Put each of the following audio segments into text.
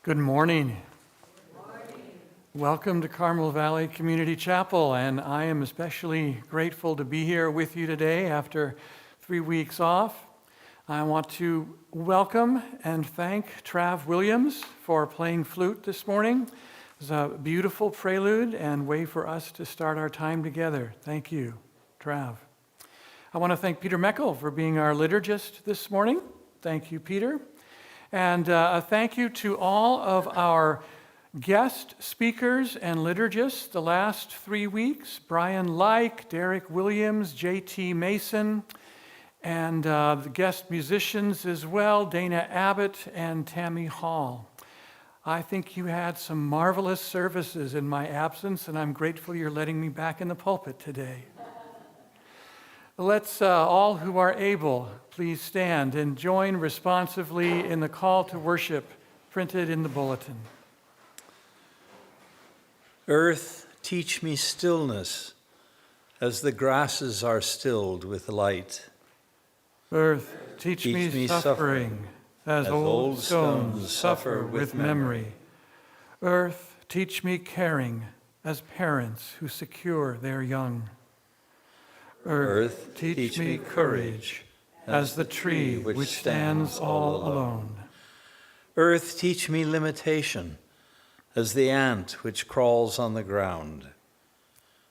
Good morning. Welcome to Carmel Valley Community Chapel, and I am especially grateful to be here with you today after 3 weeks off. I want to welcome and thank Trav Williams for playing flute this morning. It was a beautiful prelude and way for us to start our time together. Thank you, Trav. I want to thank Peter Meckel for being our liturgist this morning. Thank you, Peter. And a thank you to all of our guest speakers and liturgists the last 3 weeks, Brian Like, Derek Williams, J.T. Mason, and the guest musicians as well, Dana Abbott and Tammy Hall. I think you had some marvelous services in my absence, and I'm grateful you're letting me back in the pulpit today. Let's all who are able, please stand and join responsively in the call to worship printed in the bulletin. Earth, teach me stillness as the grasses are stilled with light. Earth, teach me suffering as old stones suffer with memory. Earth, teach me caring as parents who secure their young. Earth, teach me courage as the tree which stands all alone. Earth, teach me limitation as the ant which crawls on the ground.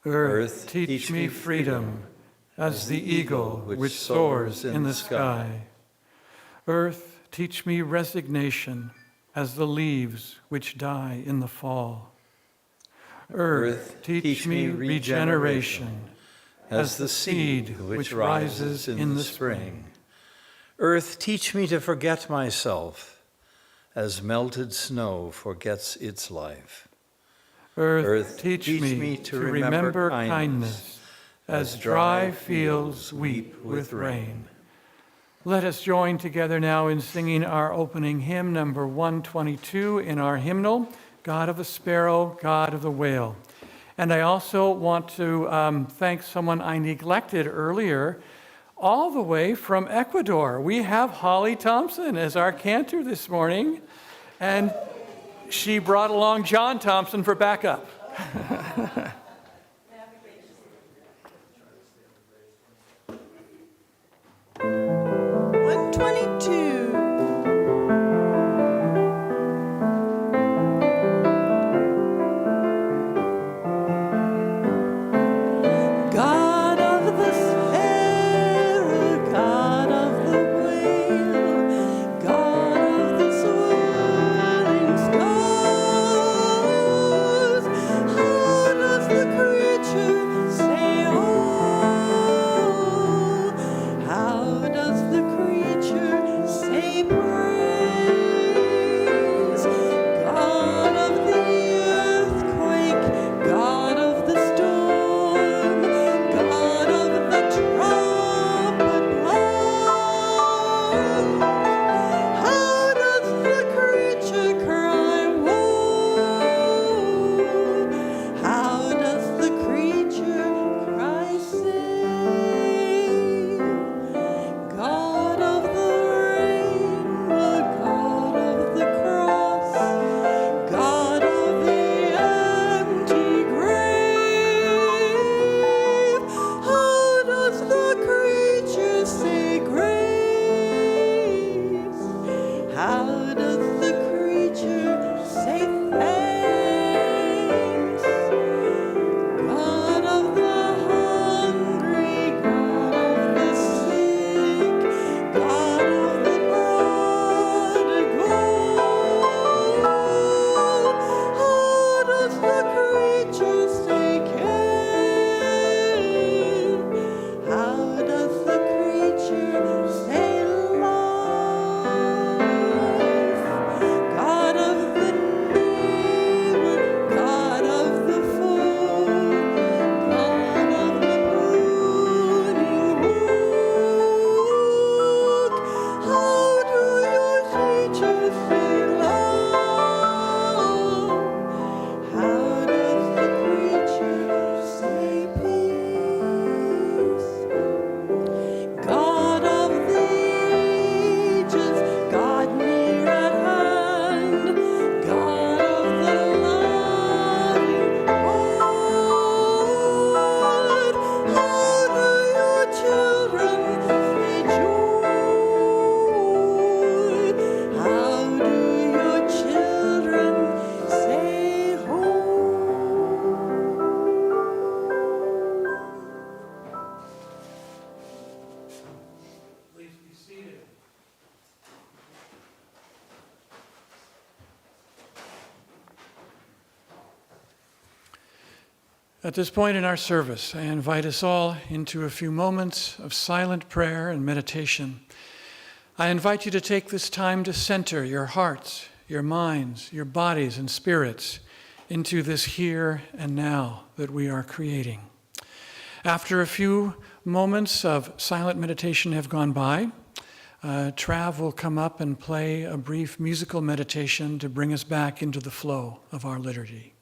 Earth, teach me freedom as the eagle which soars in the sky. Earth, teach me resignation as the leaves which die in the fall. Earth, teach me regeneration as the seed which rises in the spring. Earth, teach me to forget myself as melted snow forgets its life. Earth, teach me to remember kindness as dry fields weep with rain. Let us join together now in singing our opening hymn, number 122 in our hymnal, God of the Sparrow, God of the Whale. And I also want to thank someone I neglected earlier, all the way from Ecuador. We have Holly Thompson as our cantor this morning, and she brought along John Thompson for backup. At this point in our service, I invite us all into a few moments of silent prayer and meditation. I invite you to take this time to center your hearts, your minds, your bodies and spirits into this here and now that we are creating. After a few moments of silent meditation have gone by, Trav will come up and play a brief musical meditation to bring us back into the flow of our liturgy.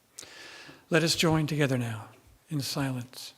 Let us join together now in silence.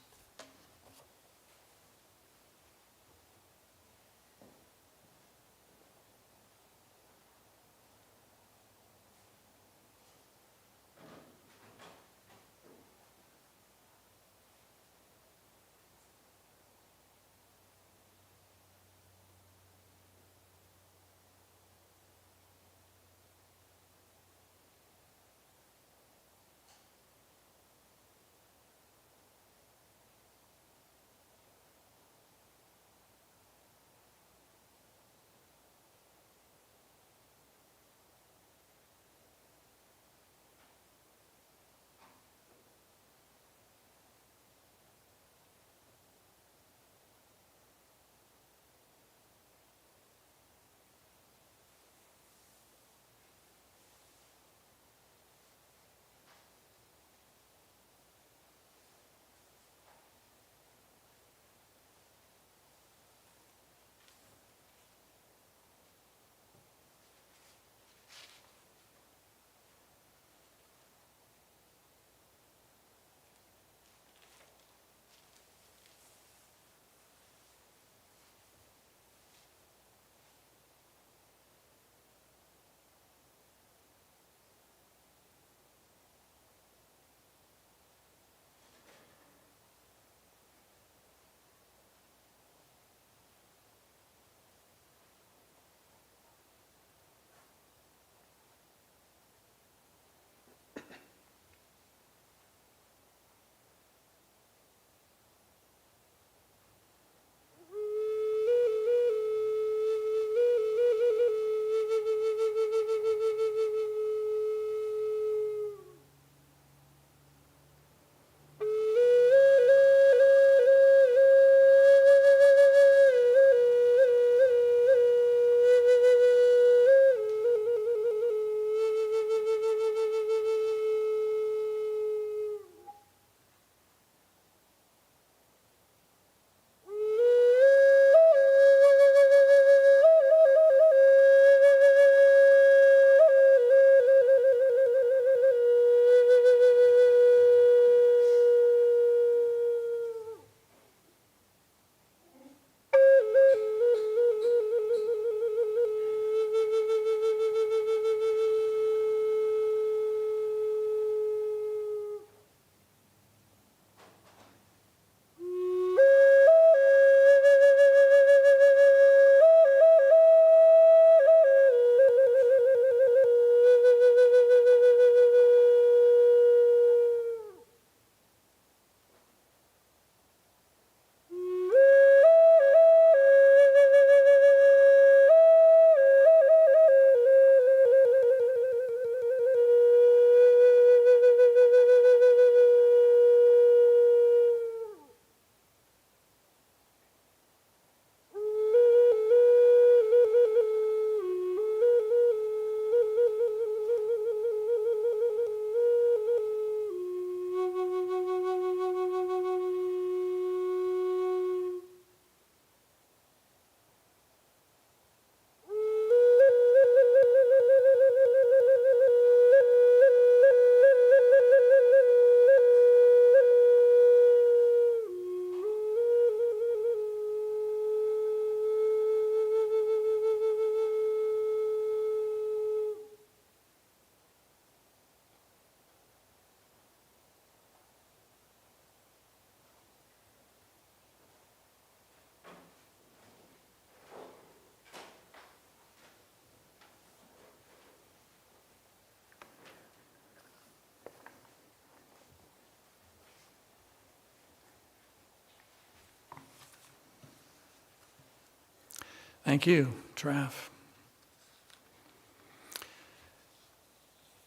Thank you, Trav.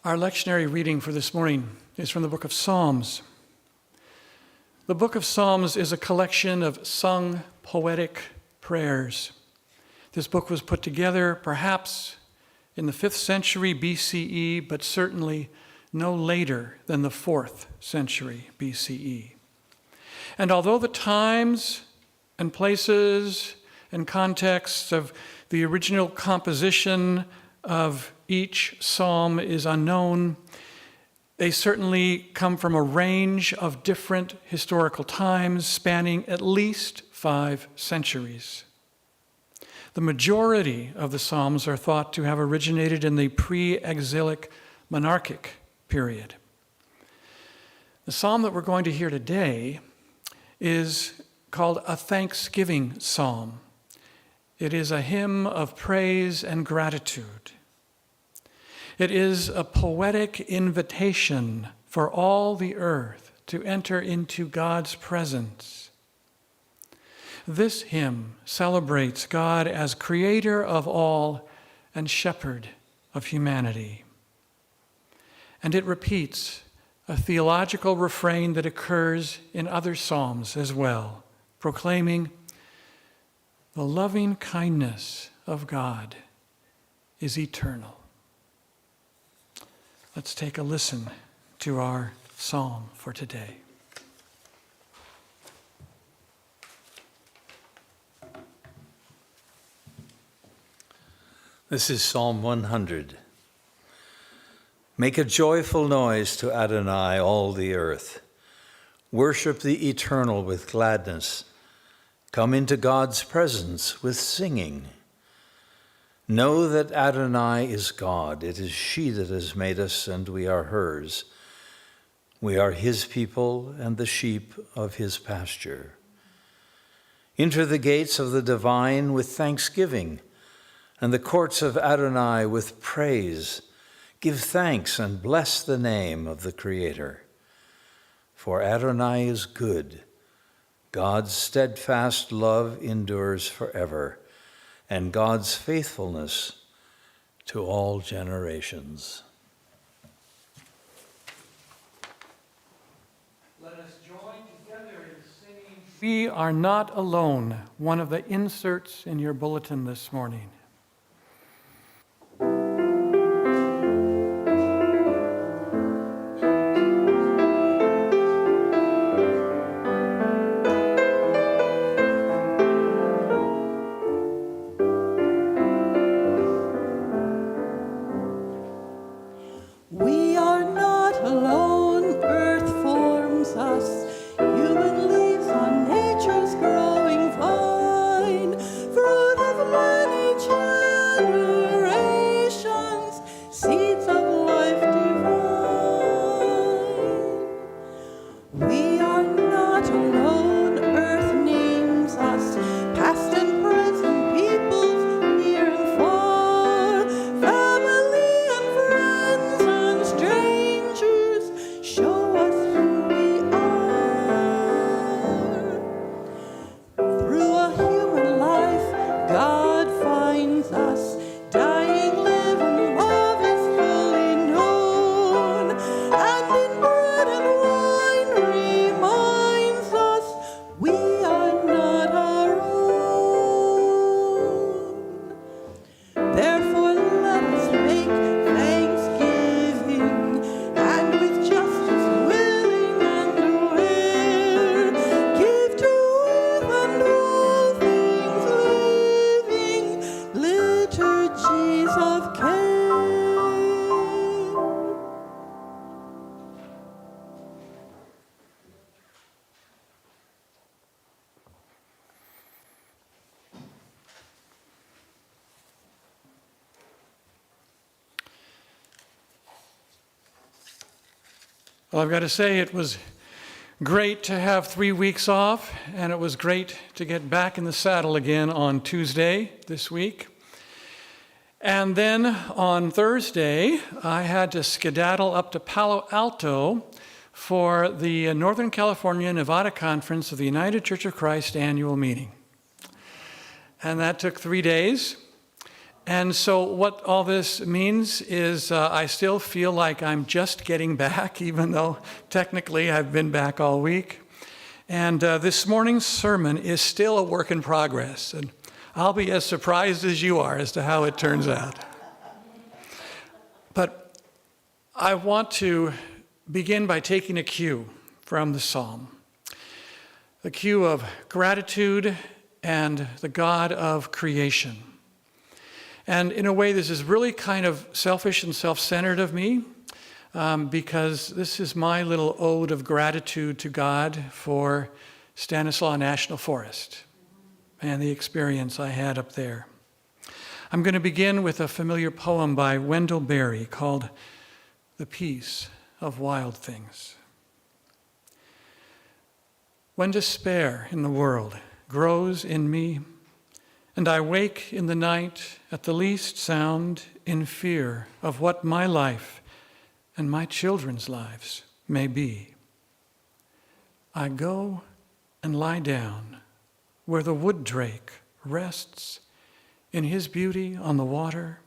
Our lectionary reading for this morning is from the book of Psalms. The book of Psalms is a collection of sung poetic prayers. This book was put together perhaps in the 5th century BCE, but certainly no later than the 4th century BCE. And although the times and places and contexts of the original composition of each psalm is unknown, they certainly come from a range of different historical times spanning at least 5 centuries. The majority of the Psalms are thought to have originated in the pre-exilic monarchic period. The psalm that we're going to hear today is called a thanksgiving psalm. It is a hymn of praise and gratitude. It is a poetic invitation for all the earth to enter into God's presence. This hymn celebrates God as creator of all and shepherd of humanity. And it repeats a theological refrain that occurs in other psalms as well, proclaiming, "The loving kindness of God is eternal." Let's take a listen to our psalm for today. This is Psalm 100. Make a joyful noise to Adonai, all the earth. Worship the Eternal with gladness. Come into God's presence with singing. Know that Adonai is God. It is she that has made us, and we are hers. We are his people and the sheep of his pasture. Enter the gates of the divine with thanksgiving, and the courts of Adonai with praise. Give thanks and bless the name of the Creator. For Adonai is good. God's steadfast love endures forever, and God's faithfulness to all generations. Let us join together in singing "We Are Not Alone," one of the inserts in your bulletin this morning. Well, I've got to say it was great to have 3 weeks off, and it was great to get back in the saddle again on Tuesday this week. And then on Thursday, I had to skedaddle up to Palo Alto for the Northern California Nevada Conference of the United Church of Christ annual meeting. And that took 3 days. And so what all this means is I still feel like I'm just getting back, even though technically I've been back all week. And this morning's sermon is still a work in progress. And I'll be as surprised as you are as to how it turns out. But I want to begin by taking a cue from the psalm. The cue of gratitude and the God of creation. And in a way, this is really kind of selfish and self-centered of me, because this is my little ode of gratitude to God for Stanislaus National Forest and the experience I had up there. I'm going to begin with a familiar poem by Wendell Berry called "The Peace of Wild Things." When despair in the world grows in me, and I wake in the night at the least sound in fear of what my life and my children's lives may be, I go and lie down where the wood drake rests in his beauty on the water,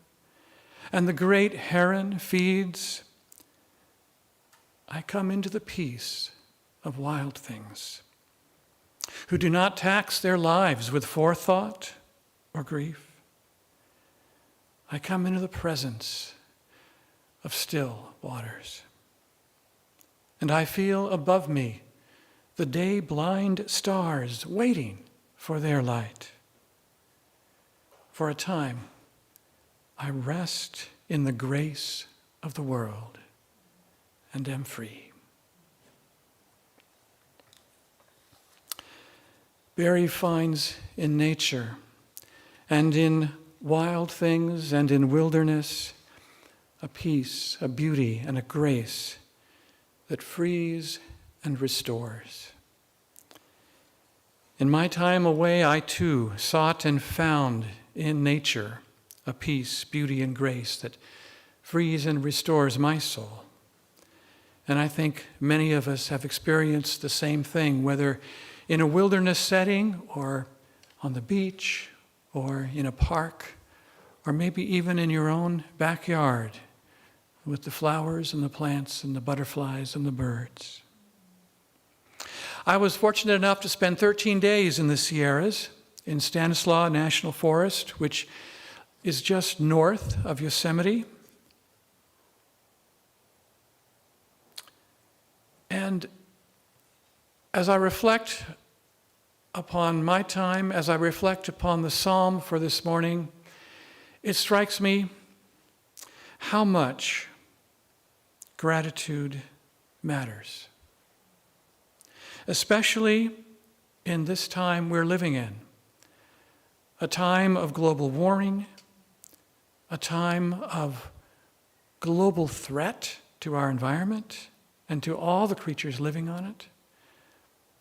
and the great heron feeds. I come into the peace of wild things, who do not tax their lives with forethought or grief. I come into the presence of still waters, and I feel above me the day-blind stars waiting for their light. For a time, I rest in the grace of the world and am free. Berry finds in nature and in wild things and in wilderness a peace, a beauty, and a grace that frees and restores. In my time away, I too sought and found in nature a peace, beauty, and grace that frees and restores my soul. And I think many of us have experienced the same thing, whether in a wilderness setting or on the beach or in a park, or maybe even in your own backyard with the flowers and the plants and the butterflies and the birds. I was fortunate enough to spend 13 days in the Sierras in Stanislaus National Forest, which is just north of Yosemite. And as I reflect upon my time, as I reflect upon the psalm for this morning, it strikes me how much gratitude matters, especially in this time we're living in, a time of global warming, a time of global threat to our environment and to all the creatures living on it,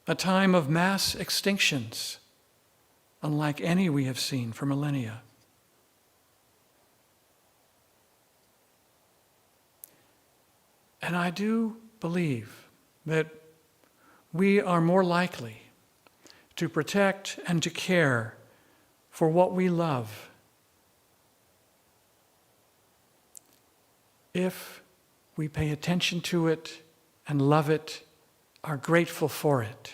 a time of mass extinctions, unlike any we have seen for millennia. And I do believe that we are more likely to protect and to care for what we love if we pay attention to it and love it, are grateful for it.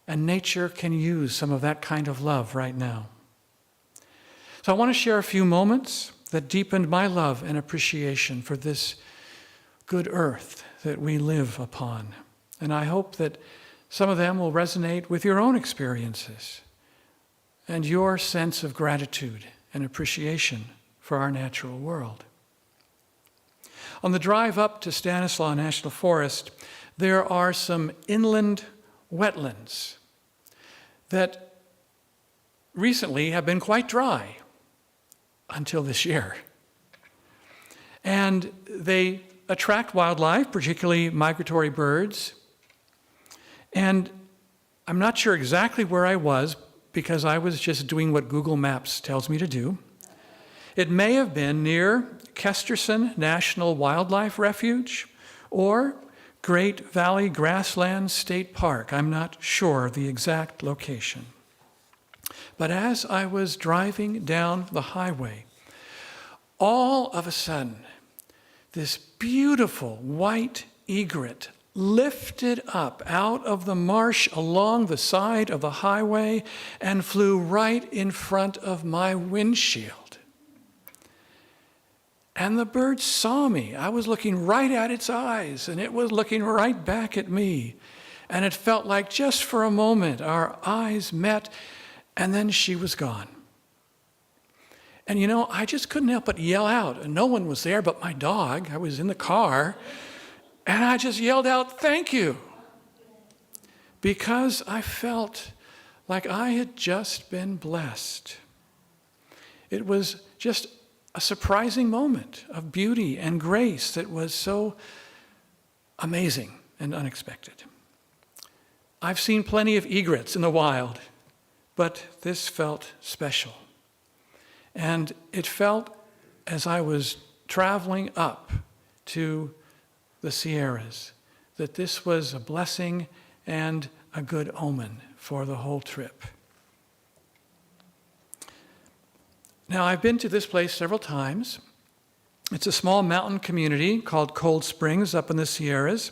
And nature can use some of that kind of love right now. So I want to share a few moments that deepened my love and appreciation for this good earth that we live upon. And I hope that some of them will resonate with your own experiences and your sense of gratitude and appreciation for our natural world. On the drive up to Stanislaus National Forest, there are some inland wetlands that recently have been quite dry until this year. And they attract wildlife, particularly migratory birds. And I'm not sure exactly where I was because I was just doing what Google Maps tells me to do. It may have been near Kesterson National Wildlife Refuge or Great Valley Grasslands State Park. I'm not sure the exact location. But as I was driving down the highway, all of a sudden, this beautiful white egret lifted up out of the marsh along the side of the highway and flew right in front of my windshield. And the bird saw me. I was looking right at its eyes, and it was looking right back at me. And it felt like just for a moment our eyes met, and then she was gone. And I just couldn't help but yell out. And no one was there but my dog. I was in the car. And I just yelled out, "Thank you." Because I felt like I had just been blessed. It was just a surprising moment of beauty and grace that was so amazing and unexpected. I've seen plenty of egrets in the wild, but this felt special. And it felt as I was traveling up to the Sierras that this was a blessing and a good omen for the whole trip. Now, I've been to this place several times. It's a small mountain community called Cold Springs up in the Sierras.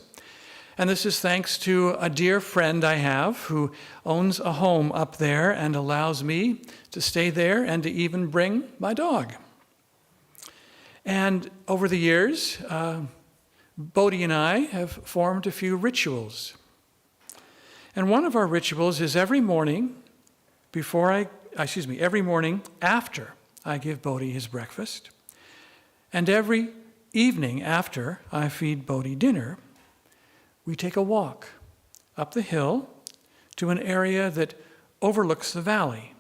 And this is thanks to a dear friend I have who owns a home up there and allows me to stay there and to even bring my dog. And over the years, Bodhi and I have formed a few rituals. And one of our rituals is every morning after I give Bodhi his breakfast, and every evening after I feed Bodhi dinner, we take a walk up the hill to an area that overlooks the valley.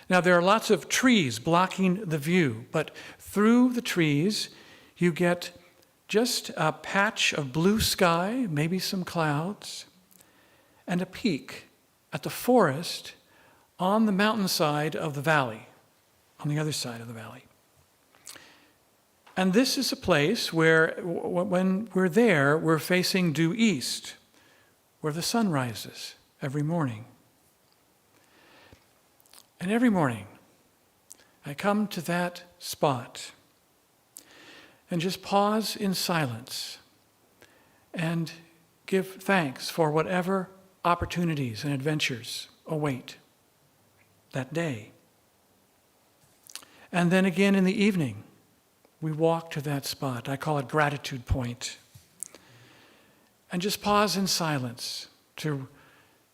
Now, there are lots of trees blocking the view, but through the trees, you get just a patch of blue sky, maybe some clouds, and a peek at the forest on the mountainside of the valley, on the other side of the valley. And this is a place where, when we're there, we're facing due east, where the sun rises every morning. And every morning, I come to that spot and just pause in silence and give thanks for whatever opportunities and adventures await that day. And then again in the evening, we walk to that spot. I call it Gratitude Point. And just pause in silence to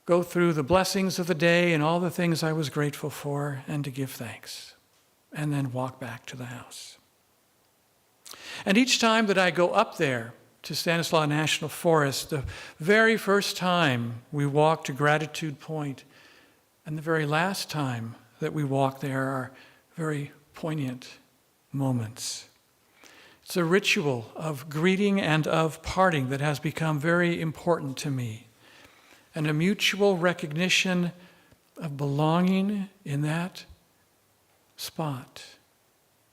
go through the blessings of the day and all the things I was grateful for and to give thanks. And then walk back to the house. And each time that I go up there to Stanislaus National Forest, the very first time we walk to Gratitude Point and the very last time that we walk there are very poignant moments. It's a ritual of greeting and of parting that has become very important to me, and a mutual recognition of belonging in that spot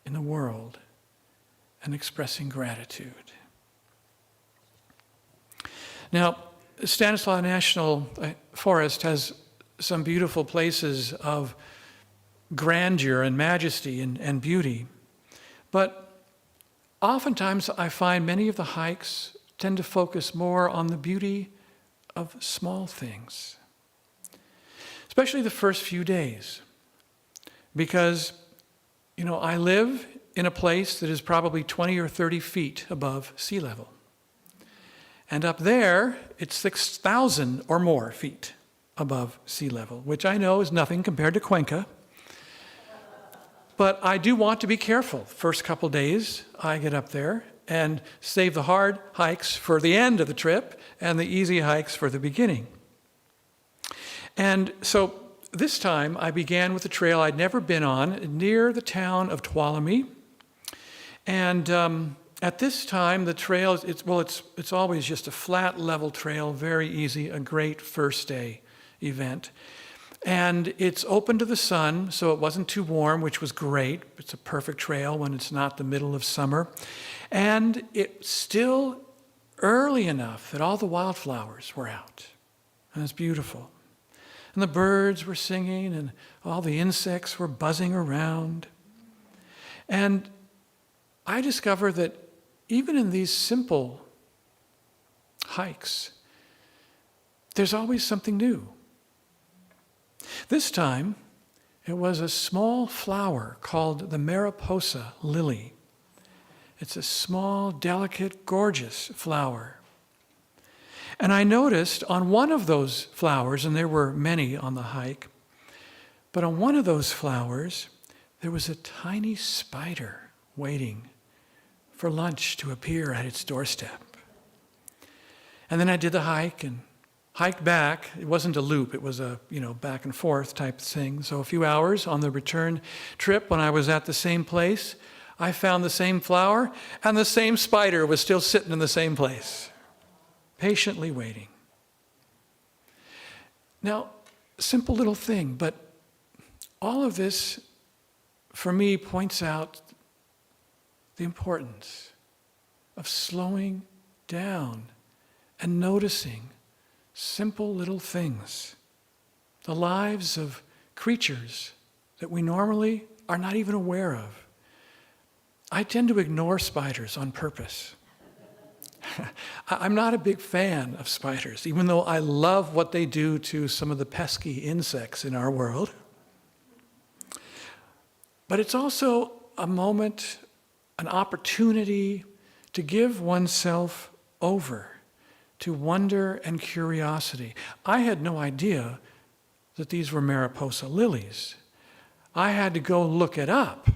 in the world and expressing gratitude. Now, Stanislaus National Forest has some beautiful places of grandeur and majesty and beauty, but oftentimes I find many of the hikes tend to focus more on the beauty of small things, especially the first few days, because, I live in a place that is probably 20 or 30 feet above sea level. And up there, it's 6,000 or more feet above sea level, which I know is nothing compared to Cuenca. But I do want to be careful. First couple days, I get up there and save the hard hikes for the end of the trip and the easy hikes for the beginning. And so this time, I began with a trail I'd never been on near the town of Tuolumne. And at this time, the trail, it's always just a flat, level trail, very easy, a great first day event. And it's open to the sun, so it wasn't too warm, which was great. It's a perfect trail when it's not the middle of summer. And it's still early enough that all the wildflowers were out. And it's beautiful. And the birds were singing, and all the insects were buzzing around. And I discovered that even in these simple hikes, there's always something new. This time, it was a small flower called the Mariposa lily. It's a small, delicate, gorgeous flower. And I noticed on one of those flowers, and there were many on the hike, but on one of those flowers, there was a tiny spider waiting for lunch to appear at its doorstep. And then I did the hike and hiked back. It wasn't a loop, it was a, back and forth type thing. So a few hours on the return trip, when I was at the same place, I found the same flower, and the same spider was still sitting in the same place, patiently waiting. Now, simple little thing, but all of this, for me, points out the importance of slowing down and noticing simple little things, the lives of creatures that we normally are not even aware of. I tend to ignore spiders on purpose. I'm not a big fan of spiders, even though I love what they do to some of the pesky insects in our world. But it's also a moment, an opportunity to give oneself over to wonder and curiosity. I had no idea that these were Mariposa lilies. I had to go look it up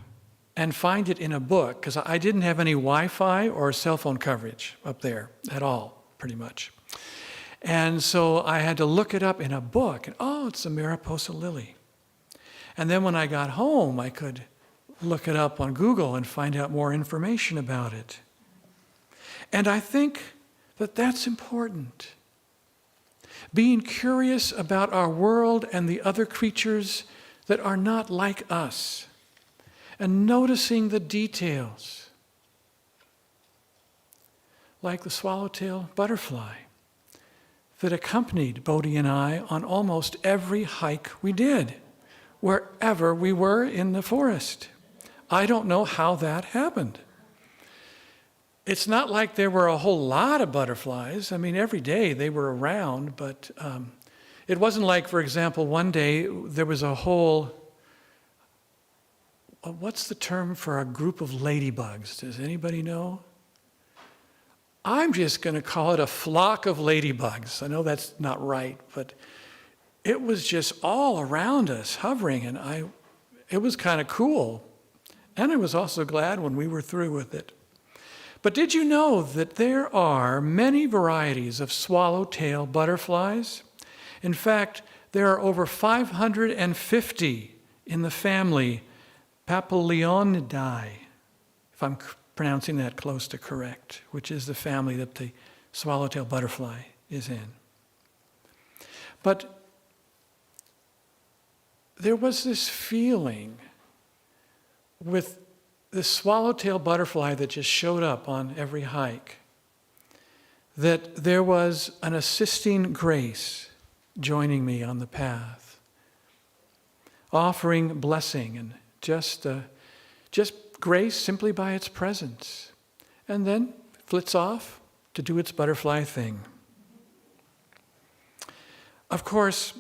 and find it in a book, because I didn't have any Wi-Fi or cell phone coverage up there at all, pretty much. And so I had to look it up in a book, and it's a Mariposa lily. And then when I got home, I could look it up on Google and find out more information about it. And I think that that's important. Being curious about our world and the other creatures that are not like us, and noticing the details, like the swallowtail butterfly that accompanied Bodhi and I on almost every hike we did, wherever we were in the forest. I don't know how that happened. It's not like there were a whole lot of butterflies. I mean, every day they were around, but it wasn't like, for example, one day there was a whole, what's the term for a group of ladybugs? Does anybody know? I'm just going to call it a flock of ladybugs. I know that's not right, but it was just all around us, hovering, and it was kind of cool. And I was also glad when we were through with it. But did you know that there are many varieties of swallowtail butterflies? In fact, there are over 550 in the family Papilionidae, if I'm pronouncing that close to correct, which is the family that the swallowtail butterfly is in. But there was this feeling with the swallowtail butterfly that just showed up on every hike, that there was an assisting grace joining me on the path, offering blessing and just grace simply by its presence, and then flits off to do its butterfly thing. Of course,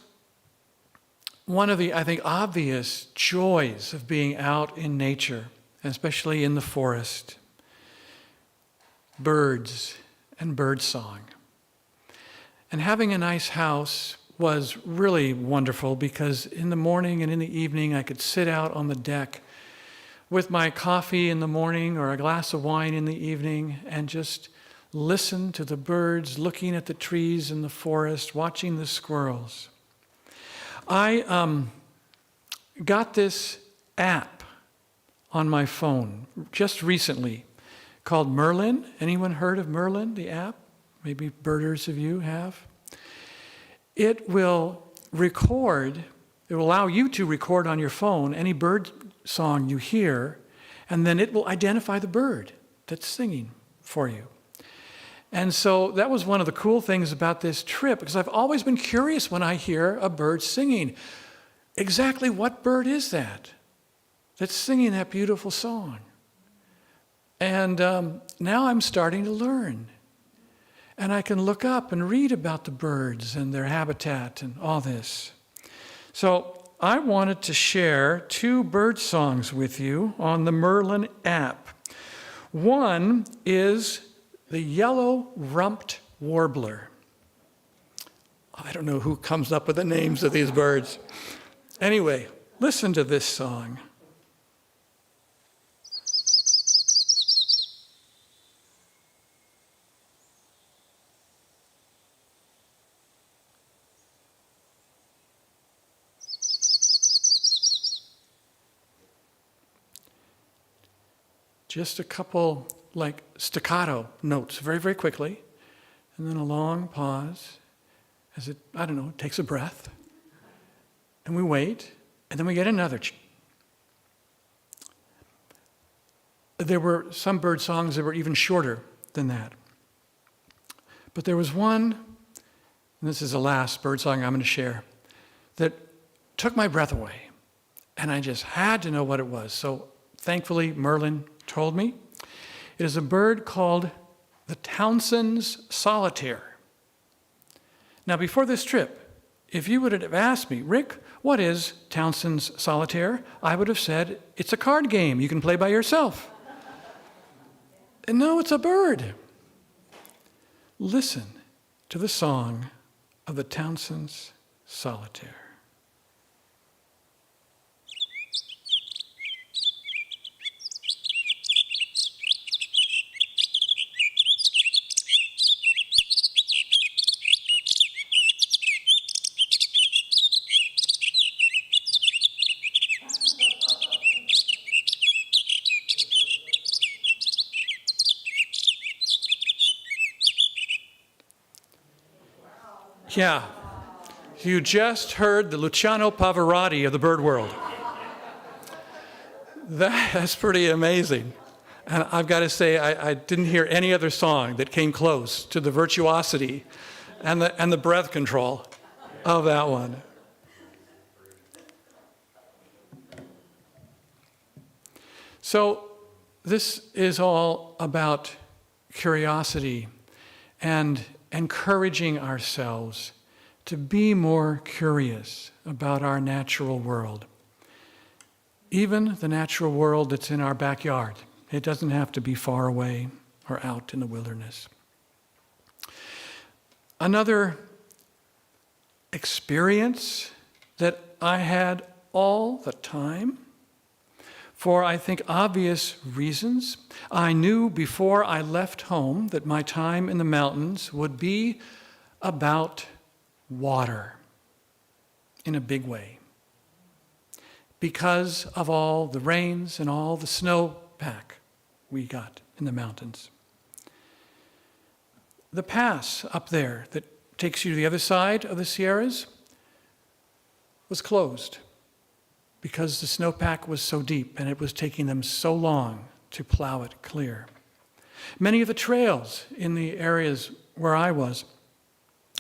one of the, I think, obvious joys of being out in nature, especially in the forest, birds and birdsong. And having a nice house was really wonderful, because in the morning and in the evening I could sit out on the deck with my coffee in the morning or a glass of wine in the evening and just listen to the birds, looking at the trees in the forest, watching the squirrels. I got this app on my phone just recently called Merlin. Anyone heard of Merlin, the app? Maybe birders of you have. It will record, it will allow you to record on your phone any bird song you hear, and then it will identify the bird that's singing for you. And so that was one of the cool things about this trip, because I've always been curious when I hear a bird singing. Exactly what bird is that that's singing that beautiful song? And now I'm starting to learn. and I can look up and read about the birds and their habitat and all this. So I wanted to share 2 bird songs with you on the Merlin app. One is the yellow-rumped warbler. I don't know who comes up with the names of these birds. Anyway, listen to this song. Just a couple like staccato notes, very, very quickly, and then a long pause as it, takes a breath, and we wait, and then we get another. There were some bird songs that were even shorter than that. But there was one, and this is the last bird song I'm going to share, that took my breath away, and I just had to know what it was. So thankfully, Merlin told me. It is a bird called the Townsend's solitaire. Now, before this trip, if you would have asked me, Rick, what is Townsend's solitaire? I would have said, it's a card game you can play by yourself. And no, it's a bird. Listen to the song of the Townsend's solitaire. Yeah, you just heard the Luciano Pavarotti of the bird world. That's pretty amazing. And I've got to say, I didn't hear any other song that came close to the virtuosity and the breath control of that one. So this is all about curiosity and encouraging ourselves to be more curious about our natural world. Even the natural world that's in our backyard. It doesn't have to be far away or out in the wilderness. Another experience that I had all the time, for I think obvious reasons, I knew before I left home that my time in the mountains would be about water in a big way, because of all the rains and all the snowpack we got in the mountains. The pass up there that takes you to the other side of the Sierras was closed because the snowpack was so deep and it was taking them so long to plow it clear. Many of the trails in the areas where I was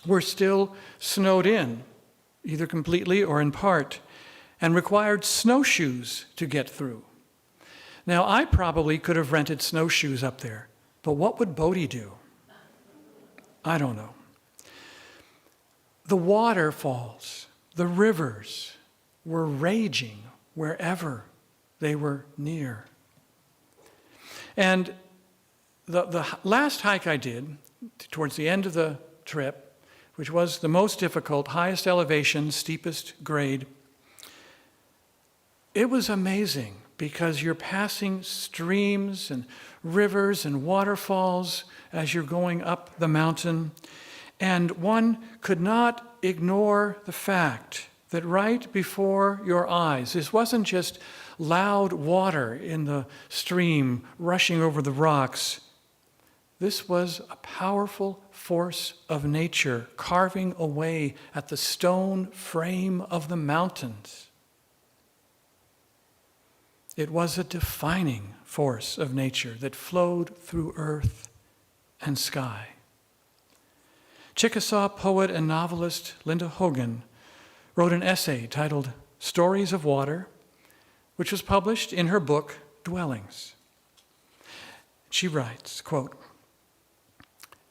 were still snowed in, either completely or in part, and required snowshoes to get through. Now, I probably could have rented snowshoes up there, but what would Bodie do? I don't know. The waterfalls, the rivers were raging wherever they were near. And the last hike I did, towards the end of the trip, which was the most difficult, highest elevation, steepest grade, it was amazing because you're passing streams and rivers and waterfalls as you're going up the mountain. And one could not ignore the fact that right before your eyes, this wasn't just loud water in the stream rushing over the rocks. This was a powerful force of nature carving away at the stone frame of the mountains. It was a defining force of nature that flowed through earth and sky. Chickasaw poet and novelist Linda Hogan wrote an essay titled Stories of Water, which was published in her book, Dwellings. She writes, quote,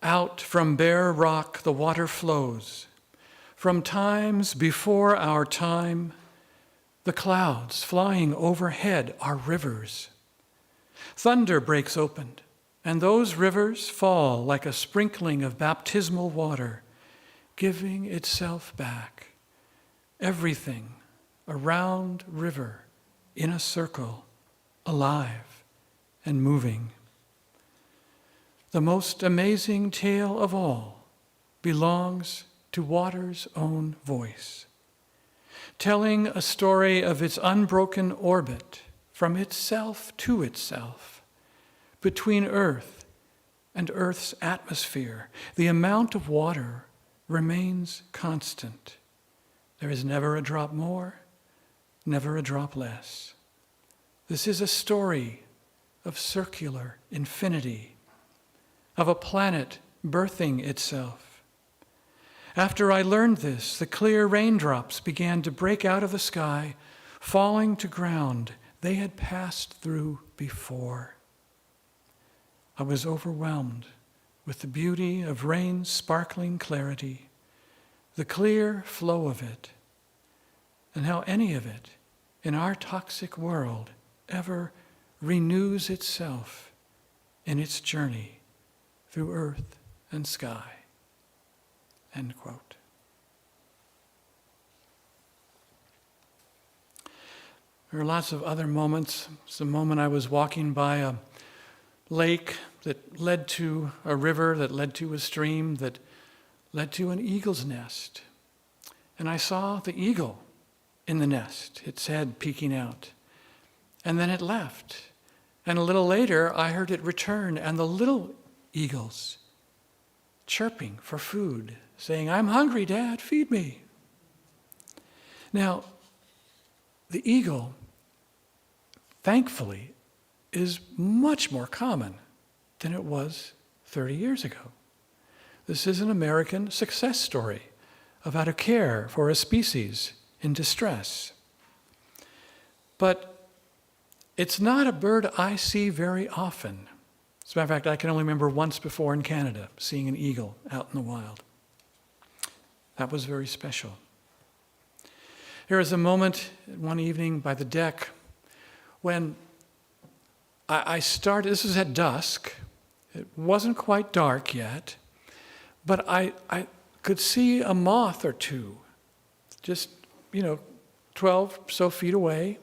Out from bare rock the water flows. From times before our time, the clouds flying overhead are rivers. Thunder breaks open, and those rivers fall like a sprinkling of baptismal water, giving itself back. Everything a round river in a circle, alive and moving. The most amazing tale of all belongs to water's own voice, telling a story of its unbroken orbit from itself to itself, between Earth and Earth's atmosphere. The amount of water remains constant. There is never a drop more, never a drop less. This is a story of circular infinity, of a planet birthing itself. After I learned this, the clear raindrops began to break out of the sky, falling to ground they had passed through before. I was overwhelmed with the beauty of rain's sparkling clarity, the clear flow of it, and how any of it in our toxic world ever renews itself in its journey through earth and sky. End quote. There are lots of other moments. It's the moment I was walking by a lake that led to a river, that led to a stream, that led to an eagle's nest. And I saw the eagle in the nest, its head peeking out. And then it left. And a little later, I heard it return, and the little eagles chirping for food, saying, "I'm hungry, Dad, feed me." Now, the eagle, thankfully, is much more common than it was 30 years ago. This is an American success story of how to care for a species in distress. But it's not a bird I see very often. As a matter of fact, I can only remember once before in Canada seeing an eagle out in the wild. That was very special. There was a moment one evening by the deck when I started, this was at dusk. It wasn't quite dark yet, but I could see a moth or two, just, 12 or so feet away,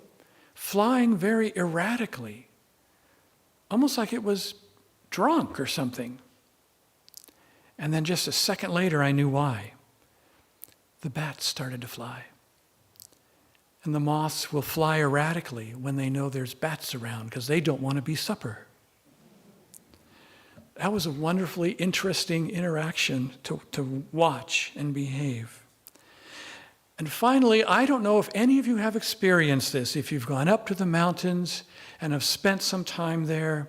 flying very erratically, almost like it was drunk or something. And then just a second later, I knew why. The bats started to fly. And the moths will fly erratically when they know there's bats around because they don't want to be supper. That was a wonderfully interesting interaction to watch and behave. And finally, I don't know if any of you have experienced this, if you've gone up to the mountains and have spent some time there.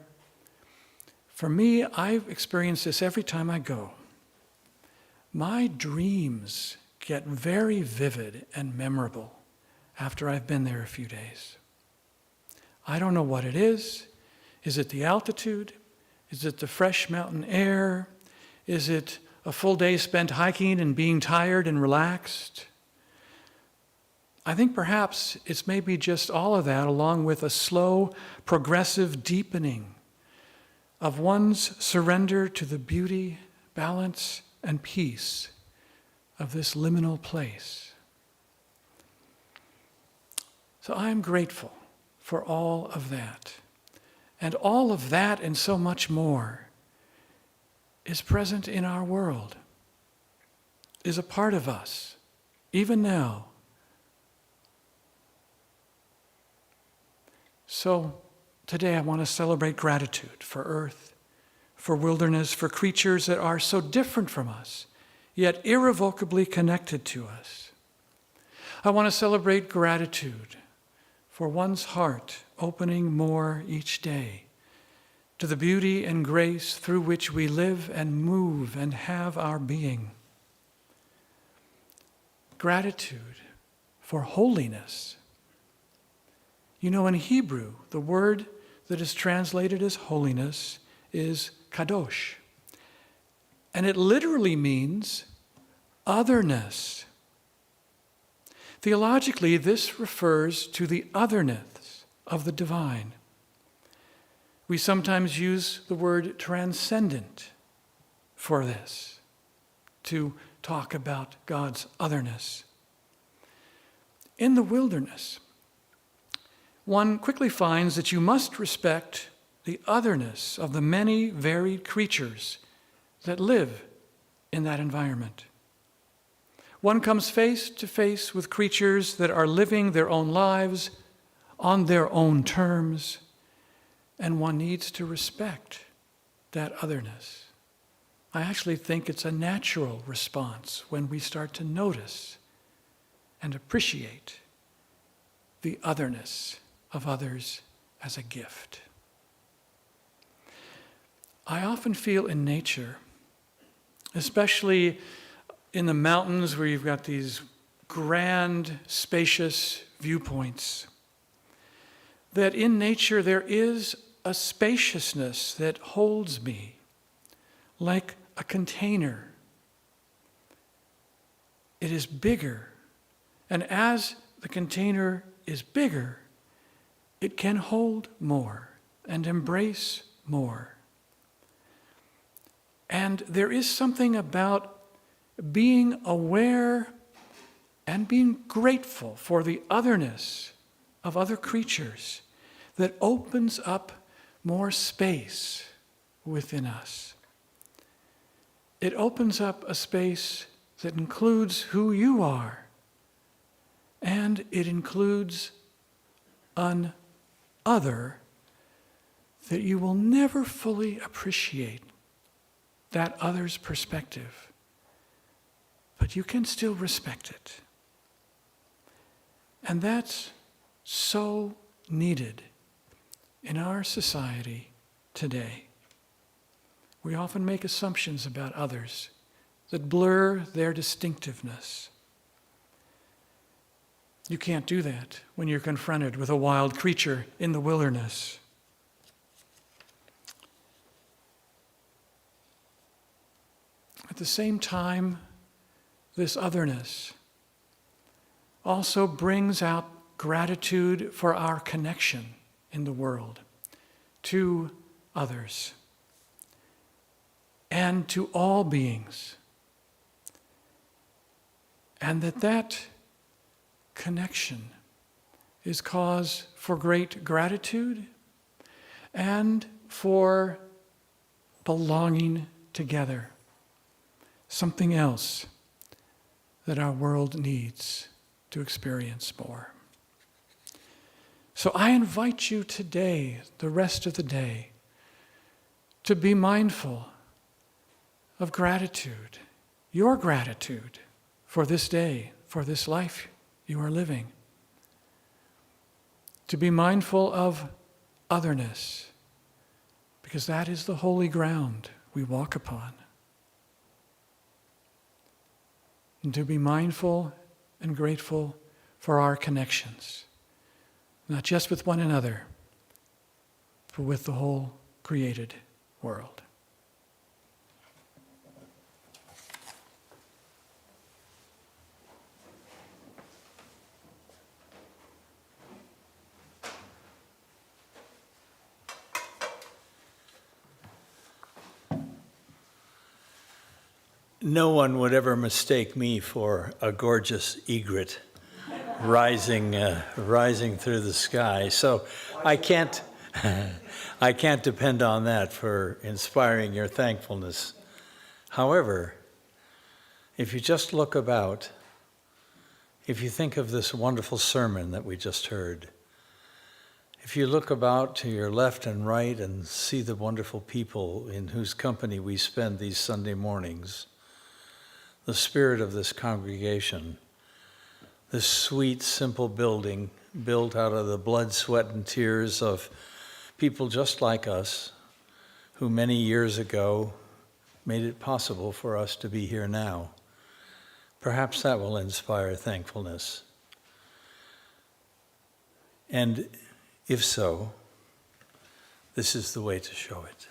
For me, I've experienced this every time I go. My dreams get very vivid and memorable after I've been there a few days. I don't know what it is. Is it the altitude? Is it the fresh mountain air? Is it a full day spent hiking and being tired and relaxed? I think perhaps it's maybe just all of that, along with a slow, progressive deepening of one's surrender to the beauty, balance, and peace of this liminal place. So I'm grateful for all of that. And all of that and so much more is present in our world, is a part of us, even now. So today I want to celebrate gratitude for earth, for wilderness, for creatures that are so different from us, yet irrevocably connected to us. I want to celebrate gratitude for one's heart opening more each day to the beauty and grace through which we live and move and have our being. Gratitude for holiness. In Hebrew, the word that is translated as holiness is kadosh. And it literally means otherness. Theologically, this refers to the otherness of the divine. We sometimes use the word transcendent for this, to talk about God's otherness. In the wilderness, one quickly finds that you must respect the otherness of the many varied creatures that live in that environment. One comes face to face with creatures that are living their own lives on their own terms, and one needs to respect that otherness. I actually think it's a natural response when we start to notice and appreciate the otherness of others as a gift. I often feel in nature, especially in the mountains where you've got these grand, spacious viewpoints, that in nature there is a spaciousness that holds me like a container. It is bigger, and as the container is bigger, it can hold more and embrace more. And there is something about being aware and being grateful for the otherness of other creatures that opens up more space within us. It opens up a space that includes who you are, and it includes an other that you will never fully appreciate that other's perspective, but you can still respect it. And that's so needed in our society today. We often make assumptions about others that blur their distinctiveness. You can't do that when you're confronted with a wild creature in the wilderness. At the same time, this otherness also brings out gratitude for our connection in the world to others and to all beings. And that connection is cause for great gratitude and for belonging together. Something else that our world needs to experience more. So I invite you today, the rest of the day, to be mindful of gratitude, your gratitude for this day, for this life you are living. To be mindful of otherness, because that is the holy ground we walk upon. And to be mindful and grateful for our connections, not just with one another, but with the whole created world. No one would ever mistake me for a gorgeous egret rising through the sky. So I can't depend on that for inspiring your thankfulness. However, if you just look about, if you think of this wonderful sermon that we just heard, if you look about to your left and right and see the wonderful people in whose company we spend these Sunday mornings, the spirit of this congregation, this sweet, simple building built out of the blood, sweat, and tears of people just like us, who many years ago made it possible for us to be here now. Perhaps that will inspire thankfulness. And if so, this is the way to show it.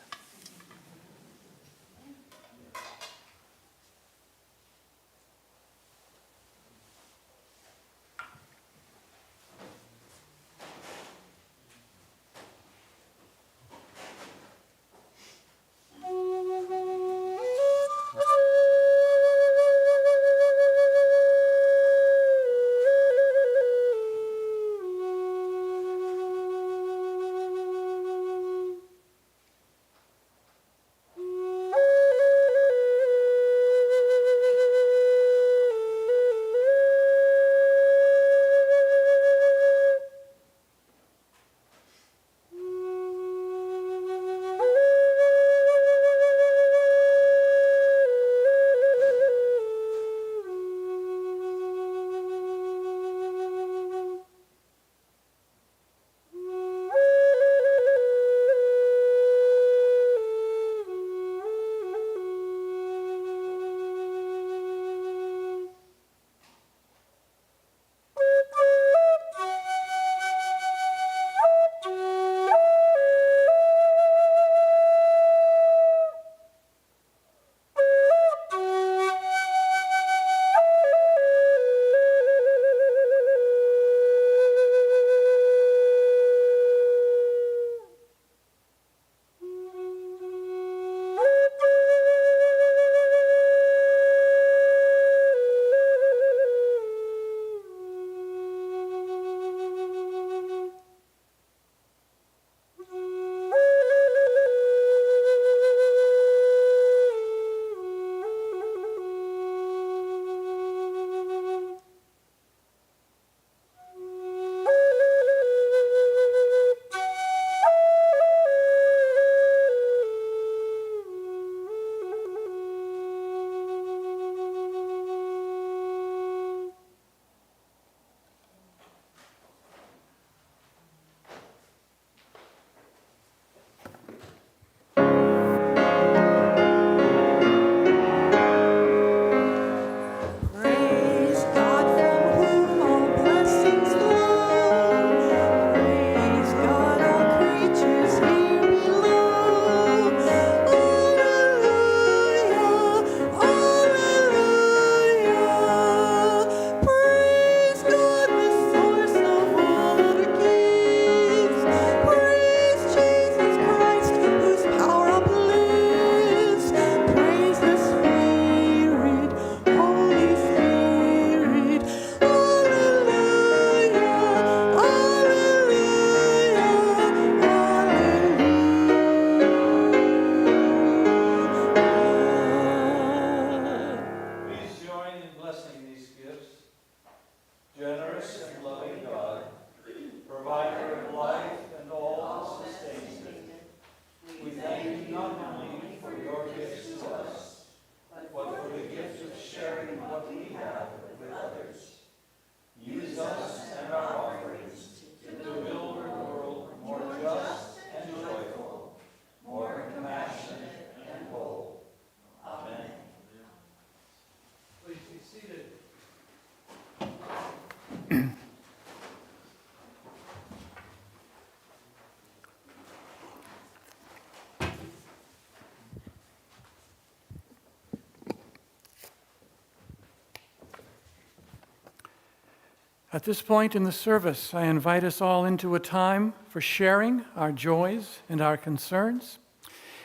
At this point in the service, I invite us all into a time for sharing our joys and our concerns.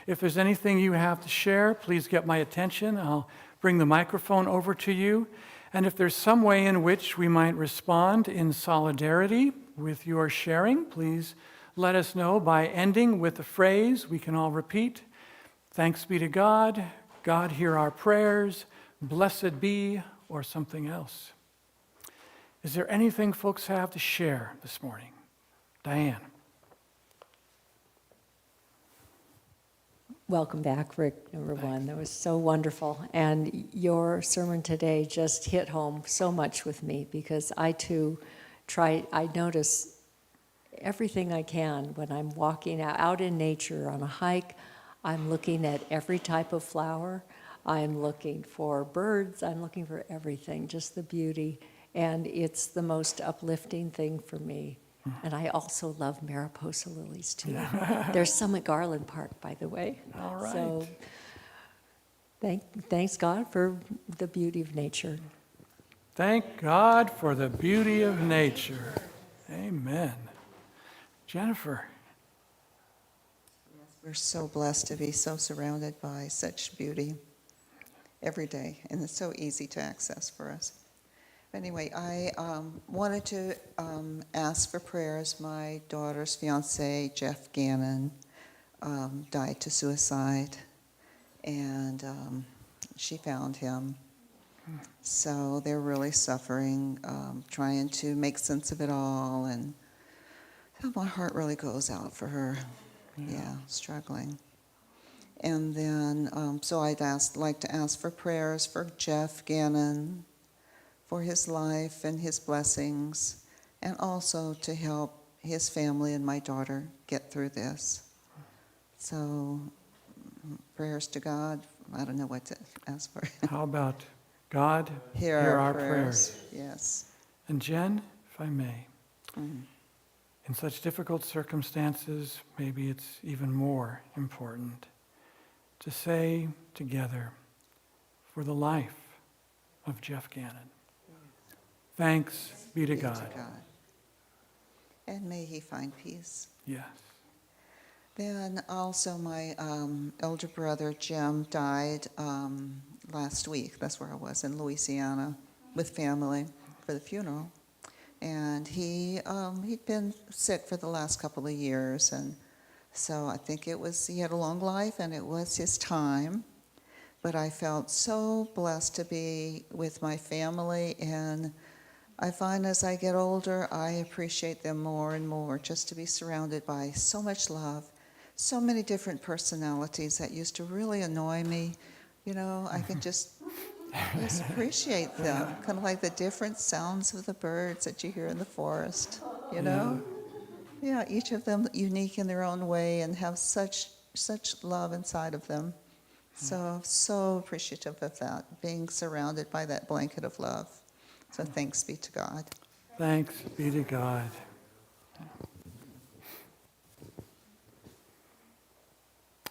If there's anything you have to share, please get my attention. I'll bring the microphone over to you. And if there's some way in which we might respond in solidarity with your sharing, please let us know by ending with the phrase we can all repeat: "Thanks be to God, God hear our prayers, blessed be," or something else. Is there anything folks have to share this morning? Diane. Welcome back, Rick, number one. That was so wonderful. And your sermon today just hit home so much with me, because I too I notice everything I can when I'm walking out in nature on a hike. I'm looking at every type of flower. I'm looking for birds. I'm looking for everything, just the beauty. And it's the most uplifting thing for me. And I also love Mariposa lilies, too. There's some at Garland Park, by the way. All right. So thanks God for the beauty of nature. Thank God for the beauty of nature. Amen. Jennifer. We're so blessed to be so surrounded by such beauty every day, and it's so easy to access for us. Anyway, I wanted to ask for prayers. My daughter's fiance, Jeff Gannon, died to suicide, and she found him. So they're really suffering, trying to make sense of it all, and my heart really goes out for her. Yeah, struggling. And then, so I'd like to ask for prayers for Jeff Gannon, for his life and his blessings, and also to help his family and my daughter get through this. So, prayers to God. I don't know what to ask for. How about God, Hear our prayers. Yes. And Jen, if I may, in such difficult circumstances, maybe it's even more important to say together, for the life of Jeff Gannon. Thanks be to God. And may he find peace. Yes. Then also my elder brother Jim died last week. That's where I was, in Louisiana with family for the funeral. And he'd been sick for the last couple of years, and so I think he had a long life and it was his time. But I felt so blessed to be with my family, and I find as I get older, I appreciate them more and more, just to be surrounded by so much love, so many different personalities that used to really annoy me. You know, I can just appreciate them, kind of like the different sounds of the birds that you hear in the forest, you know? Yeah, each of them unique in their own way and have such love inside of them. So appreciative of that, being surrounded by that blanket of love. So thanks be to God. Thanks be to God.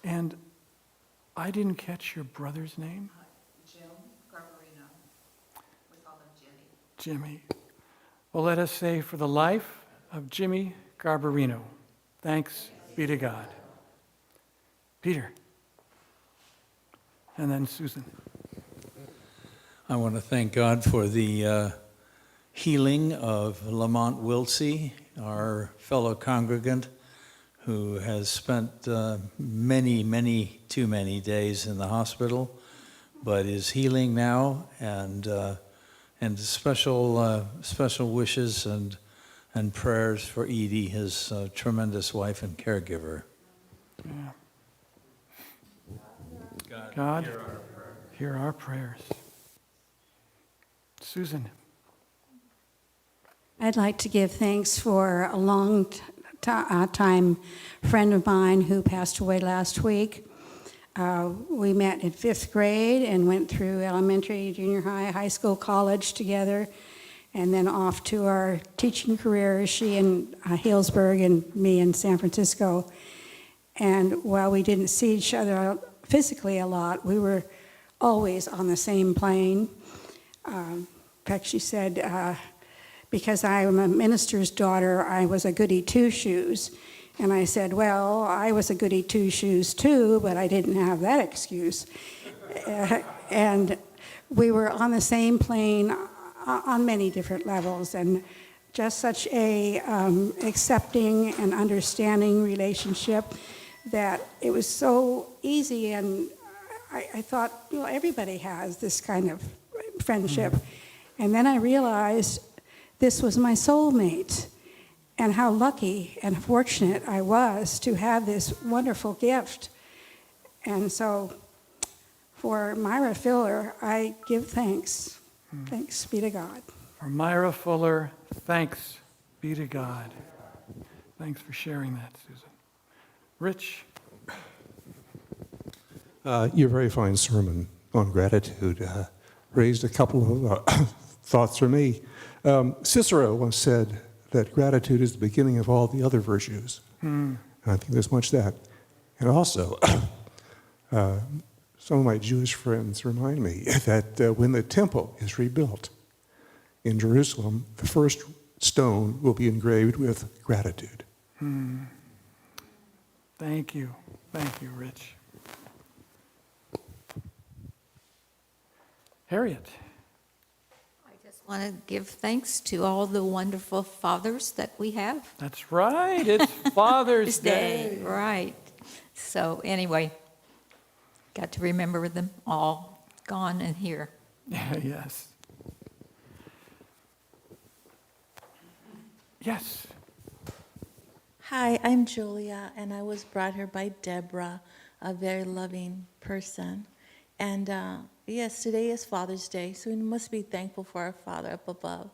And I didn't catch your brother's name? Jim Garbarino. We call him Jimmy. Jimmy. Well, let us say, for the life of Jimmy Garbarino, thanks be to God. Peter. And then Susan. I want to thank God for the healing of Lamont Wiltsey, our fellow congregant, who has spent too many days in the hospital, but is healing now, and special wishes and prayers for Edie, his tremendous wife and caregiver. Yeah. God, hear our prayers. Susan. I'd like to give thanks for a long time friend of mine who passed away last week. We met in 5th grade and went through elementary, junior high, high school, college together, and then off to our teaching careers, she in Healdsburg and me in San Francisco. And while we didn't see each other physically a lot, we were always on the same plane. In fact, she said, because I'm a minister's daughter, I was a goody two-shoes. And I said, well, I was a goody two-shoes too, but I didn't have that excuse. And we were on the same plane on many different levels, and just such a accepting and understanding relationship that it was so easy. And I thought, well, everybody has this kind of friendship. And then I realized this was my soulmate, and how lucky and fortunate I was to have this wonderful gift. And so for Myra Fuller, I give thanks. Thanks be to God. For Myra Fuller, thanks be to God. Thanks for sharing that, Susan. Rich? Your very fine sermon on gratitude raised a couple of thoughts for me. Cicero once said that gratitude is the beginning of all the other virtues. And I think there's much that. And also, some of my Jewish friends remind me that when the temple is rebuilt in Jerusalem, the first stone will be engraved with gratitude. Thank you. Thank you, Rich. Harriet? I just want to give thanks to all the wonderful fathers that we have. That's right. It's Father's This Day. right. So anyway, got to remember them all, gone and here. Yes. Yes. Hi, I'm Julia, and I was brought here by Deborah, a very loving person. And yes, today is Father's Day, so we must be thankful for our Father up above,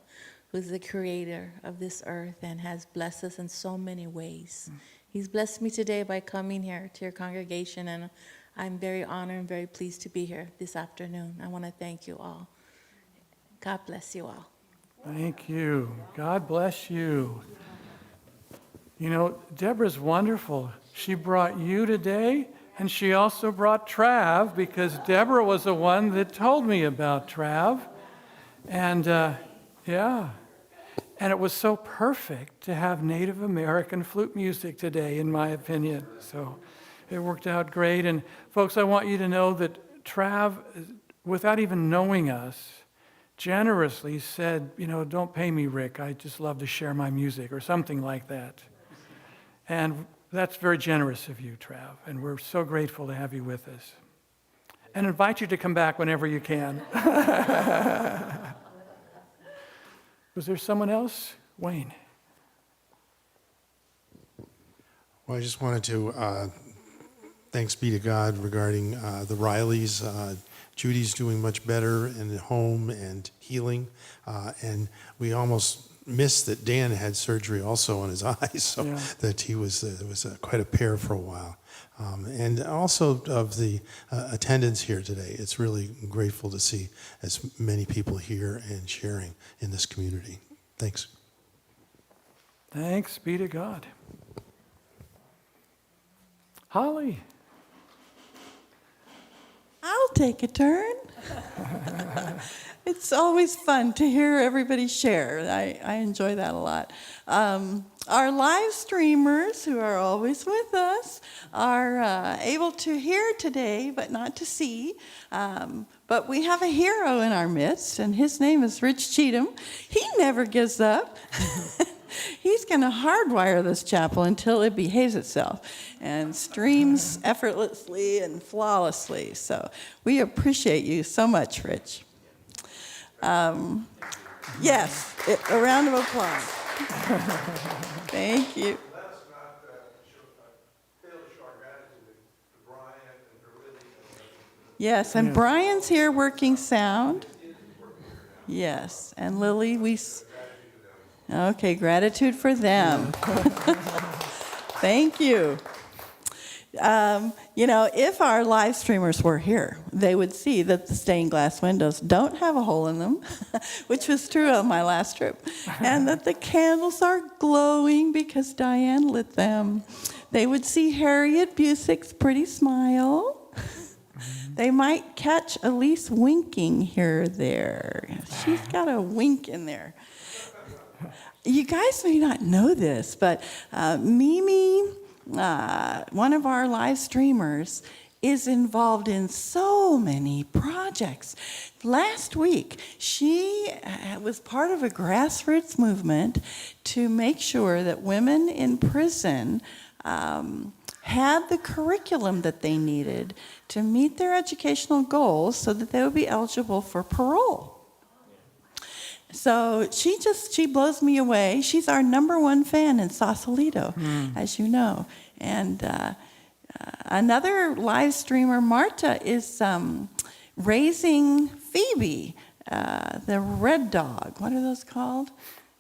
who's the creator of this earth and has blessed us in so many ways. He's blessed me today by coming here to your congregation, and I'm very honored and very pleased to be here this afternoon. I want to thank you all. God bless you all. Thank you. God bless you. You know, Deborah's wonderful. She brought you today, and she also brought Trav, because Deborah was the one that told me about Trav. And yeah, and it was so perfect to have Native American flute music today, in my opinion. So it worked out great. And folks, I want you to know that Trav, without even knowing us, generously said, you know, don't pay me, Rick. I just love to share my music, or something like that. And that's very generous of you, Trav, and we're so grateful to have you with us. And invite you to come back whenever you can. Was there someone else? Wayne. Well, I just wanted to, thanks be to God regarding the Rileys. Judy's doing much better in the home and healing. And we almost missed that Dan had surgery also on his eyes, so Yeah. that he was, it was quite a pair for a while. And also of the attendance here today, it's really grateful to see as many people here and sharing in this community. Thanks. Thanks be to God. Holly. I'll take a turn. It's always fun to hear everybody share. I enjoy that a lot. Our live streamers, who are always with us, are able to hear today, but not to see. But we have a hero in our midst, and his name is Rich Cheatham. He never gives up. He's going to hardwire this chapel until it behaves itself and streams effortlessly and flawlessly. So we appreciate you so much, Rich. Yes, a round of applause. Thank you. Let's not fail to show our gratitude to Brian and for Lily. Yes, and Brian's here working sound. Yes, and Lily, okay, gratitude for them. Thank you. You know, if our live streamers were here, they would see that the stained glass windows don't have a hole in them, which was true on my last trip, and that the candles are glowing because Diane lit them. They would see Harriet Busick's pretty smile. They might catch Elise winking here or there. She's got a wink in there. You guys may not know this, but Mimi, one of our live streamers, is involved in so many projects. Last week, she was part of a grassroots movement to make sure that women in prison had the curriculum that they needed to meet their educational goals so that they would be eligible for parole. So she blows me away. She's our #1 fan in Sausalito, as you know. And another live streamer, Marta, is raising Phoebe, the red dog. What are those called?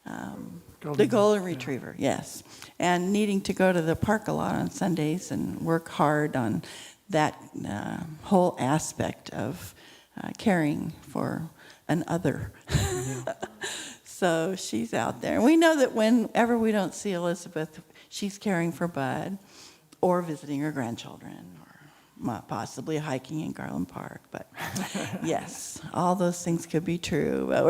The golden retriever, yes. And needing to go to the park a lot on Sundays and work hard on that whole aspect of caring for an other. So she's out there. And we know that whenever we don't see Elizabeth, she's caring for Bud or visiting her grandchildren or possibly hiking in Garland Park. But yes, all those things could be true. But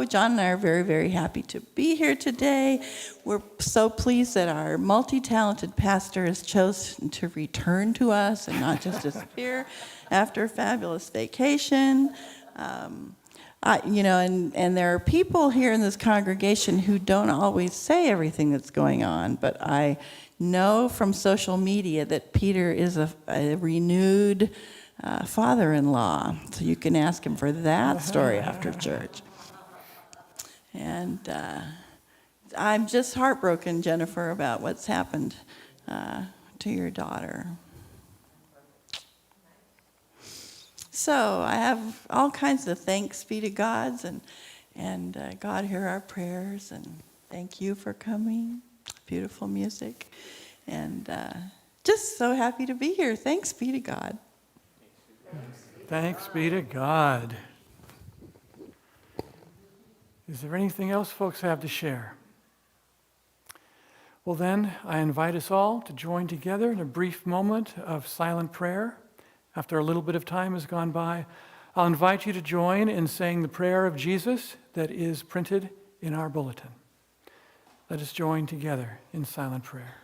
John and I are very, very happy to be here today. We're so pleased that our multi-talented pastor has chosen to return to us and not just disappear after a fabulous vacation. And there are people here in this congregation who don't always say everything that's going on, but I know from social media that Peter is a renewed father-in-law, so you can ask him for that story after church. And I'm just heartbroken, Jennifer, about what's happened to your daughter. So I have all kinds of thanks be to God, and God hear our prayers, and thank you for coming. Beautiful music, and just so happy to be here. Thanks be to God. Thanks be to God. Is there anything else folks have to share? Well then, I invite us all to join together in a brief moment of silent prayer. After a little bit of time has gone by, I'll invite you to join in saying the prayer of Jesus that is printed in our bulletin. Let us join together in silent prayer.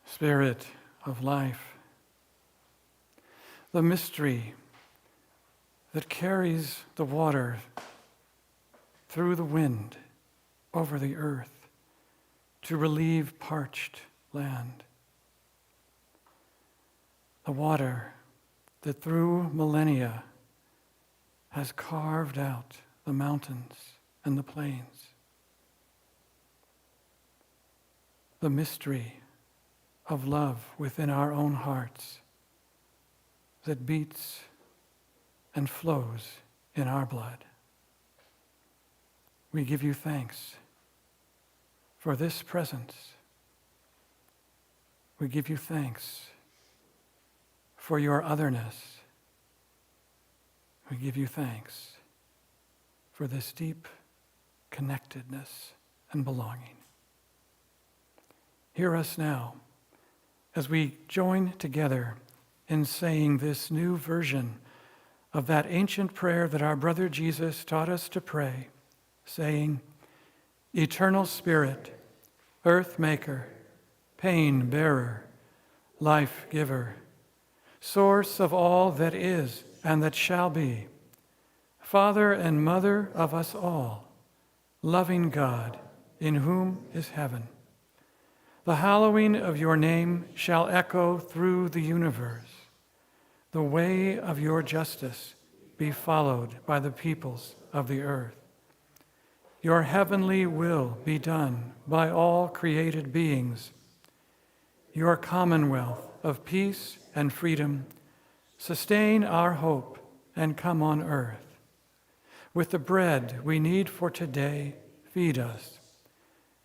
Spirit of life, the mystery that carries the water through the wind over the earth to relieve parched land. The water that through millennia has carved out the mountains and the plains. The mystery of love within our own hearts that beats and flows in our blood. We give you thanks for this presence. We give you thanks for your otherness. We give you thanks for this deep connectedness and belonging. Hear us now as we join together in saying this new version of that ancient prayer that our brother Jesus taught us to pray saying, Eternal Spirit, earth maker, pain bearer, life giver, source of all that is and that shall be, Father and Mother of us all, loving God, in whom is heaven. The hallowing of your name shall echo through the universe. The way of your justice be followed by the peoples of the earth. Your heavenly will be done by all created beings. Your commonwealth of peace and freedom sustain our hope and come on earth. With the bread we need for today, feed us.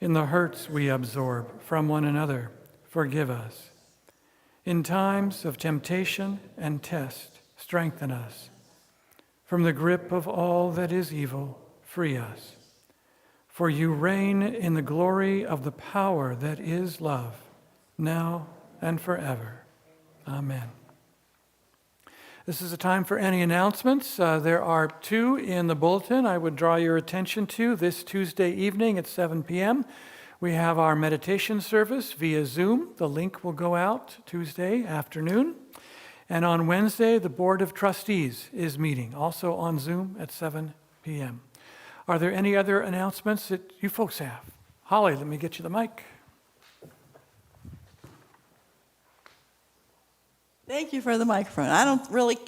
In the hurts we absorb from one another, forgive us. In times of temptation and test, strengthen us. From the grip of all that is evil, free us. For you reign in the glory of the power that is love, now and forever. Amen. This is a time for any announcements. There are two in the bulletin I would draw your attention to. This Tuesday evening at 7 p.m., we have our meditation service via Zoom. The link will go out Tuesday afternoon. And on Wednesday, the Board of Trustees is meeting, also on Zoom at 7 p.m. Are there any other announcements that you folks have? Holly, let me get you the mic. Thank you for the microphone.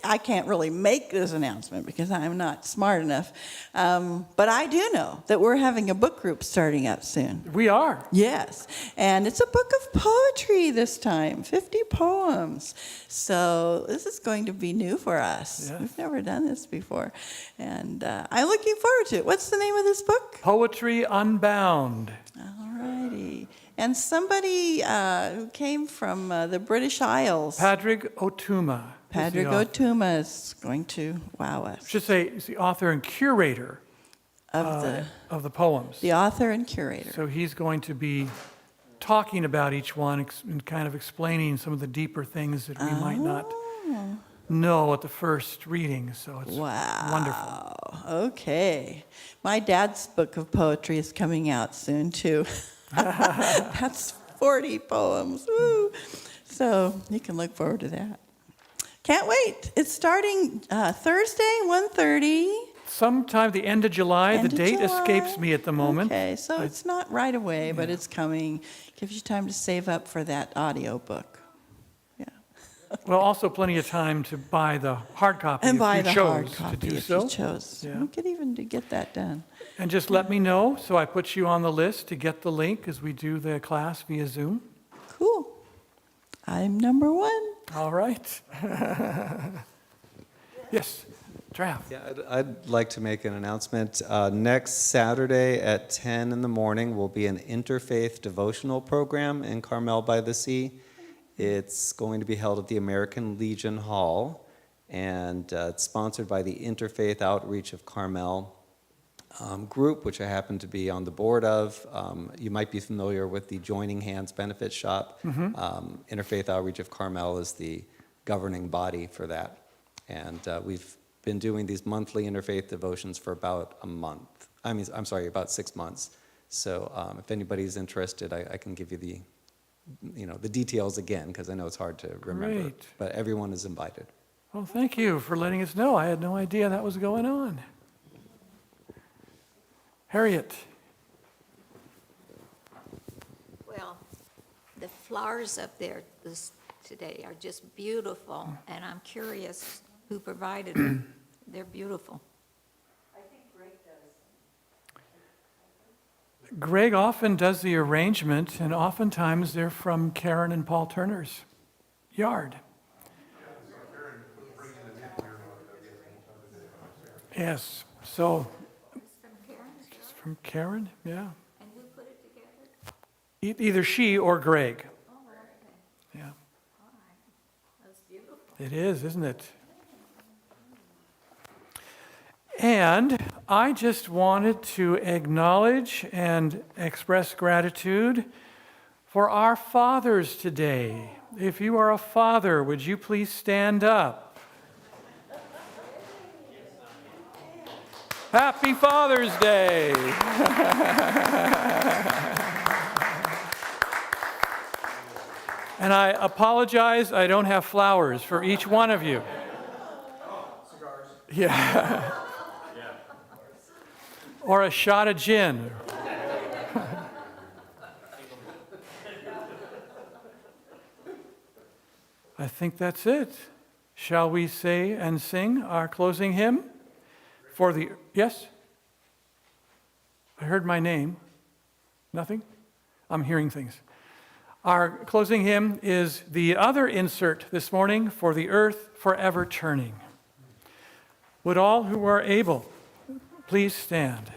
I can't really make this announcement because I'm not smart enough. But I do know that we're having a book group starting up soon. We are. Yes, and it's a book of poetry this time, 50 poems. So this is going to be new for us. Yes. We've never done this before. And I'm looking forward to it. What's the name of this book? Poetry Unbound. All righty. And somebody who came from the British Isles, Padraig Otuma. Padraig Otuma, is going to wow us. I should say he's the author and curator of the poems. The author and curator. So he's going to be talking about each one and kind of explaining some of the deeper things that we might not know at the first reading. So it's wonderful. Okay. My dad's book of poetry is coming out soon, too. That's 40 poems. Woo. So you can look forward to that. Can't wait. It's starting Thursday, 1:30. Sometime the end of July. End The of date July. escapes me at the moment. Okay, so it's not right away, but it's coming. Gives you time to save up for that audio book. Yeah. Well, also plenty of time to buy the hard copy And if buy you the chose hard to copy do if so. you chose. Yeah. We could even get that done. And just let me know so I put you on the list to get the link as we do the class via Zoom. Cool. I'm number one. All right. Yes, Trav. Yeah, I'd like to make an announcement. Next Saturday at 10 in the morning will be an interfaith devotional program in Carmel by the Sea. It's going to be held at the American Legion Hall, and it's sponsored by the Interfaith Outreach of Carmel group, which I happen to be on the board of. You might be familiar with the Joining Hands Benefit Shop. Interfaith Outreach of Carmel is the governing body for that. And we've been doing these monthly interfaith devotions for about a month. About 6 months. So if anybody's interested, I can give you the details again, because I know it's hard to remember. Great. But everyone is invited. Well, thank you for letting us know. I had no idea that was going on. Harriet. Well, the flowers up there today are just beautiful, and I'm curious who provided them. They're beautiful. Greg often does the arrangement, and oftentimes they're from Karen and Paul Turner's yard. Yes, so it's from Karen, yeah. And who put it together? Either she or Greg. Oh, okay. Yeah, All right. That's beautiful. it is, isn't it? And I just wanted to acknowledge and express gratitude for our fathers today. If you are a father, would you please stand up? Happy Father's Day. And I apologize, I don't have flowers for each one of you. Cigars. Yeah. Or a shot of gin. I think that's it. Shall we say and sing our closing hymn? Yes? I heard my name. Nothing? I'm hearing things. Our closing hymn is the other insert this morning, For the Earth Forever Turning. Would all who are able please stand?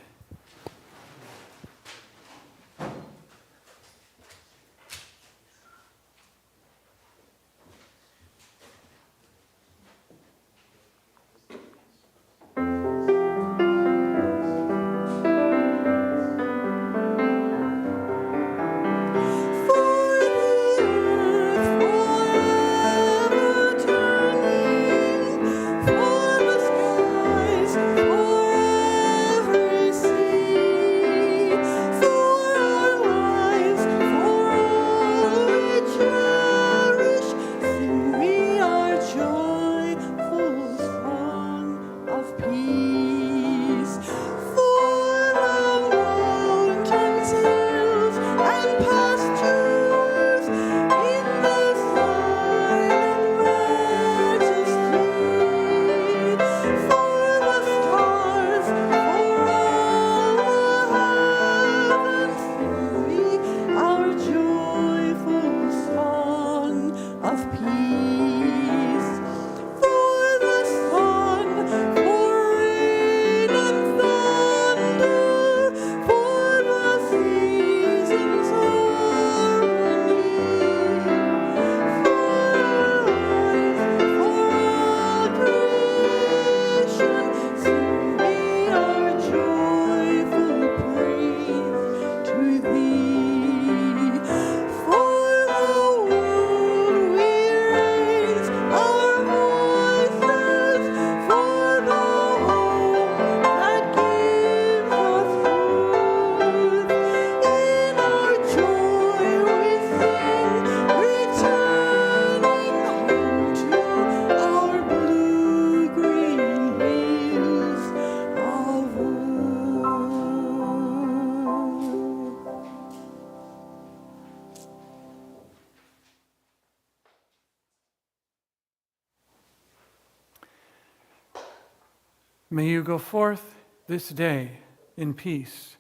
May you go forth this day in peace,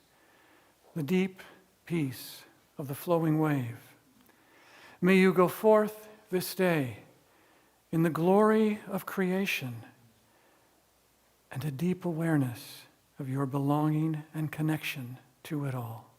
the deep peace of the flowing wave. May you go forth this day in the glory of creation and a deep awareness of your belonging and connection to it all.